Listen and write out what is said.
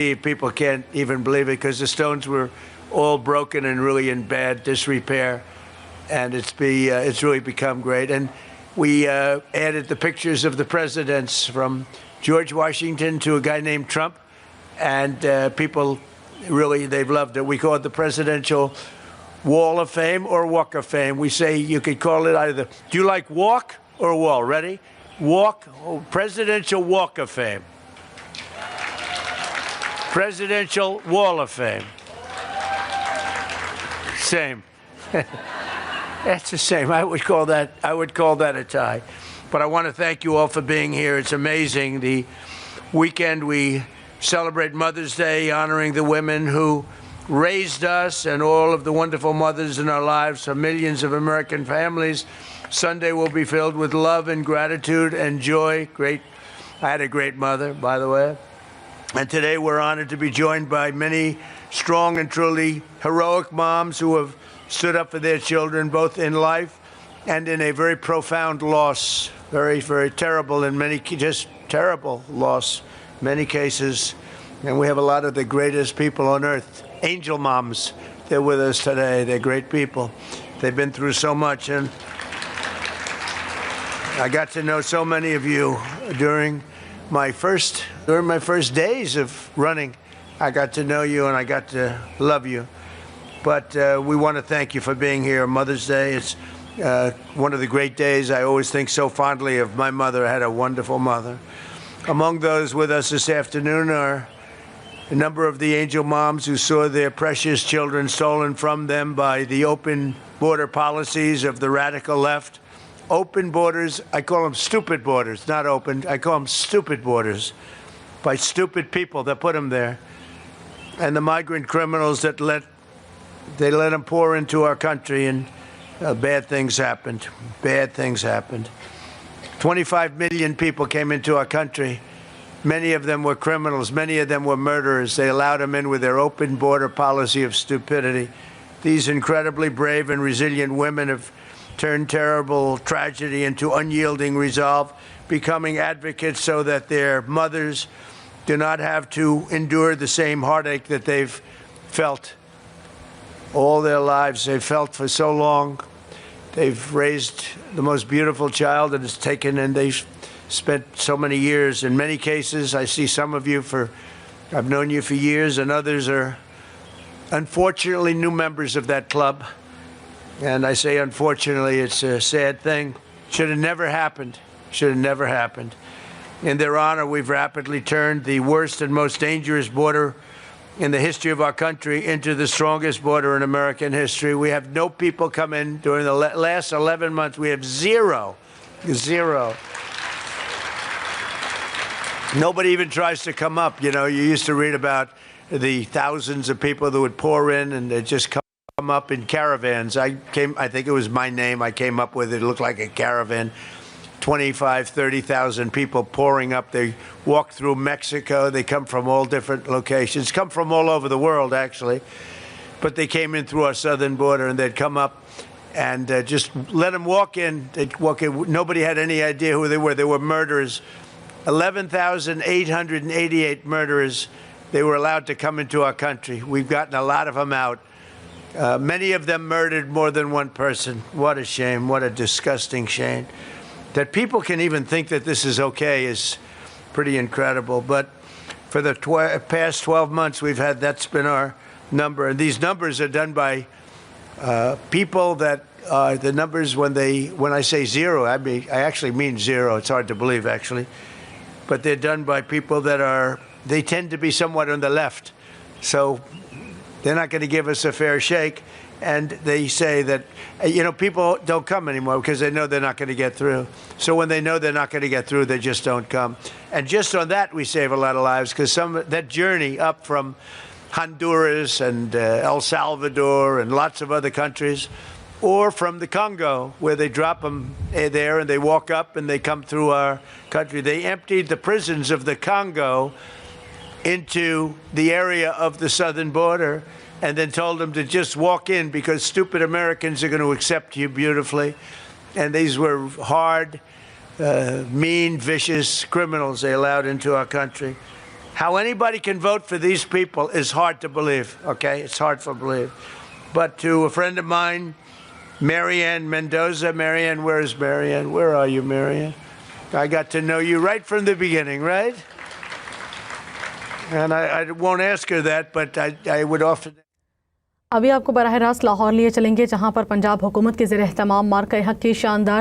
People can't even believe it because the stones were all broken and really in bad disrepair, and it's really become great. And we added the pictures of the presidents from George Washington to a guy named Trump, and people really, they've loved it. We call it the Presidential Wall of Fame or Walk of Fame. We say you could call it either. Do you like walk or wall? Ready? Walk, Presidential Walk of Fame. Presidential Wall of Fame. Same. That's the same. I would call that a tie. But I want to thank you all for being here. It's amazing. The weekend we celebrate Mother's Day, honoring the women who raised us and all of the wonderful mothers in our lives for millions of American families. Sunday will be filled with love and gratitude and joy. I had a great mother, by the way. And today we're honored to be joined by many strong and truly heroic moms who have stood up for their children, both in life and in a very profound loss. Very, very terrible in many, just terrible loss, many cases. And we have a lot of the greatest people on earth, angel moms. They're with us today. They're great people. They've been through so much. And I got to know so many of you during my first days of running. I got to know you and I got to love you. But we want to thank you for being here. Mother's Day, it's one of the great days. I always think so fondly of my mother. I had a wonderful mother. Among those with us this afternoon are a number of the angel moms who saw their precious children stolen from them by the open border policies of the radical left. Open borders, I call them stupid borders, not open. I call them stupid borders by stupid people that put them there. And the migrant criminals that let them pour into our country, and bad things happened. Bad things happened. 25 million people came into our country. Many of them were criminals. Many of them were murderers. They allowed them in with their open border policy of stupidity. These incredibly brave and resilient women have turned terrible tragedy into unyielding resolve, becoming advocates so that their mothers do not have to endure the same heartache that they've felt all their lives. They've felt for so long. They've raised the most beautiful child that it's taken, and they've spent so many years. In many cases, I see some of you I've known you for years, and others are unfortunately new members of that club. And I say unfortunately, it's a sad thing. Should have never happened. Should have never happened. In their honor, we've rapidly turned the worst and most dangerous border in the history of our country into the strongest border in American history. We have no people come in during the last 11 months. We have zero. Nobody even tries to come up. You know, you used to read about the thousands of people that would pour in and they just come up in caravans. I think it was my name I came up with. It looked like a caravan. 25, 30,000 people pouring up. They walk through Mexico. They come from all different locations, come from all over the world, actually. But they came in through our southern border, and they'd come up and just let them walk in. They'd walk in. Nobody had any idea who they were. They were murderers. 11,888 murderers. They were allowed to come into our country. We've gotten a lot of them out. Many of them murdered more than one person. What a shame. What a disgusting shame. That people can even think that this is okay is pretty incredible. But for the past 12 months, that's been our number. And these numbers are done by people that the numbers, when I say zero, I actually mean zero. It's hard to believe, actually. But they're done by people they tend to be somewhat on the left. So they're not going to give us a fair shake. And they say that, people don't come anymore because they know they're not going to get through. So when they know they're not going to get through, they just don't come. And just on that, we save a lot of lives, because that journey up from Honduras and El Salvador and lots of other countries, or from the Congo, where they drop them there and they walk up and they come through our country. They emptied the prisons of the Congo into the area of the southern border, and then told them to just walk in because stupid Americans are going to accept you beautifully. And these were hard, mean, vicious criminals they allowed into our country. How anybody can vote for these people is hard to believe, okay? It's hard to believe. But to a friend of mine, Marianne Mendoza. Marianne, where is Marianne? Where are you, Marianne? I got to know you right from the beginning, right? And I won't ask her that, but I would often... अभी आपको बराह रास्त लाहौर लिए चलेंगे, जहां पर पंजाब हुकूमत के ज़ेर एहतमाम मार्का हक की शानदार